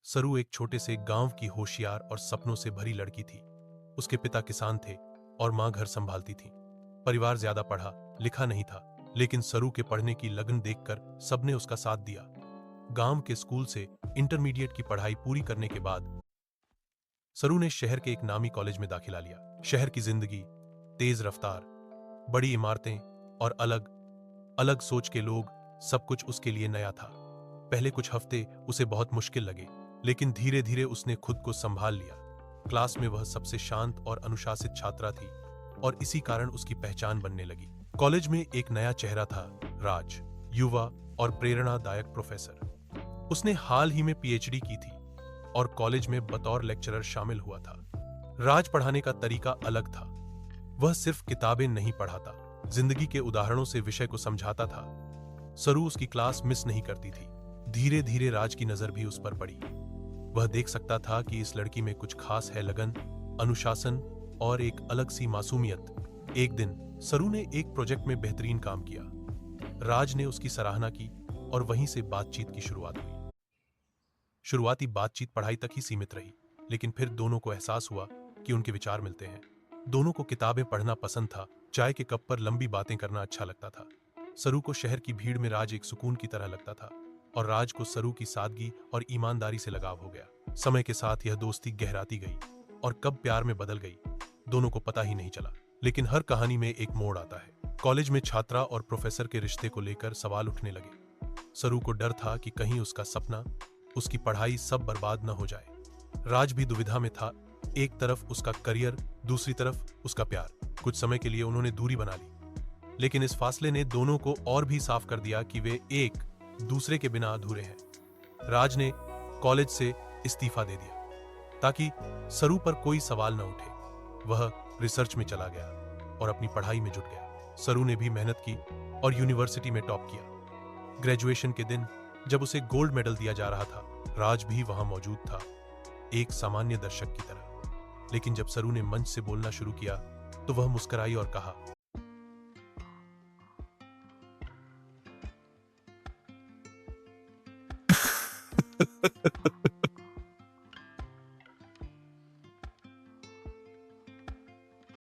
सरू एक छोटे से गांव की होशियार और सपनों से भरी लड़की थी। उसके पिता किसान थे और मां घर संभालती थी। परिवार ज्यादा पढ़ा लिखा नहीं था, लेकिन सरू के पढ़ने की लगन देखकर सबने उसका साथ दिया। गांव के स्कूल से इंटरमीडिएट की पढ़ाई पूरी करने के बाद सरू ने शहर के एक नामी कॉलेज में दाखिला लिया। शहर की जिंदगी, तेज रफ्तार, बड़ी इमारतें और अलग अलग सोच के लोग, सब कुछ उसके लिए नया था। पहले कुछ हफ्ते उसे बहुत मुश्किल लगे, लेकिन धीरे धीरे उसने खुद को संभाल लिया। क्लास में वह सबसे शांत और अनुशासित छात्रा थी और इसी कारण उसकी पहचान बनने लगी। कॉलेज में एक नया चेहरा था, राज, युवा और प्रेरणादायक प्रोफेसर। उसने हाल ही में पीएचडी की थी और कॉलेज में बतौर लेक्चरर शामिल हुआ था। राज पढ़ाने का तरीका अलग था। वह सिर्फ किताबें नहीं पढ़ाता, जिंदगी के उदाहरणों से विषय को समझाता था। सरू उसकी क्लास मिस नहीं करती थी। धीरे धीरे राज की नजर भी उस पर पड़ी। वह देख सकता था कि इस लड़की में कुछ खास है, लगन, अनुशासन और एक अलग सी मासूमियत। एक दिन सरू ने एक प्रोजेक्ट में बेहतरीन काम किया। राज ने उसकी सराहना की और वहीं से बातचीत की शुरुआत हुई। शुरुआती बातचीत पढ़ाई तक ही सीमित रही, लेकिन फिर दोनों को एहसास हुआ कि उनके विचार मिलते हैं। दोनों को किताबें पढ़ना पसंद था, चाय के कप पर लंबी बातें करना अच्छा लगता था। सरू को शहर की भीड़ में राज एक सुकून की तरह लगता था और राज को सरू की सादगी और ईमानदारी से लगाव हो गया। समय के साथ यह दोस्ती गहराती गई और कब प्यार में बदल गई, दोनों को पता ही नहीं चला। लेकिन हर कहानी में एक मोड़ आता है। कॉलेज में छात्रा और प्रोफेसर के रिश्ते को लेकर सवाल उठने लगे। सरू को डर था कि कहीं उसका सपना, उसकी पढ़ाई सब बर्बाद न हो जाए। राज भी दुविधा में था, एक तरफ उसका करियर, दूसरी तरफ उसका प्यार। कुछ समय के लिए उन्होंने दूरी बना ली, लेकिन इस फासले ने दोनों को और भी साफ कर दिया कि वे एक दूसरे के बिना अधूरे हैं। राज ने कॉलेज से इस्तीफा दे दिया ताकि सरू पर कोई सवाल न उठे। वह रिसर्च में चला गया और अपनी पढ़ाई में जुट गया। सरू ने भी मेहनत की और यूनिवर्सिटी में टॉप किया। ग्रेजुएशन के दिन जब उसे गोल्ड मेडल दिया जा रहा था, राज भी वहां मौजूद था, एक सामान्य दर्शक की तरह। लेकिन जब सरू ने मंच से बोलना शुरू किया तो वह मुस्कुराई और कहा,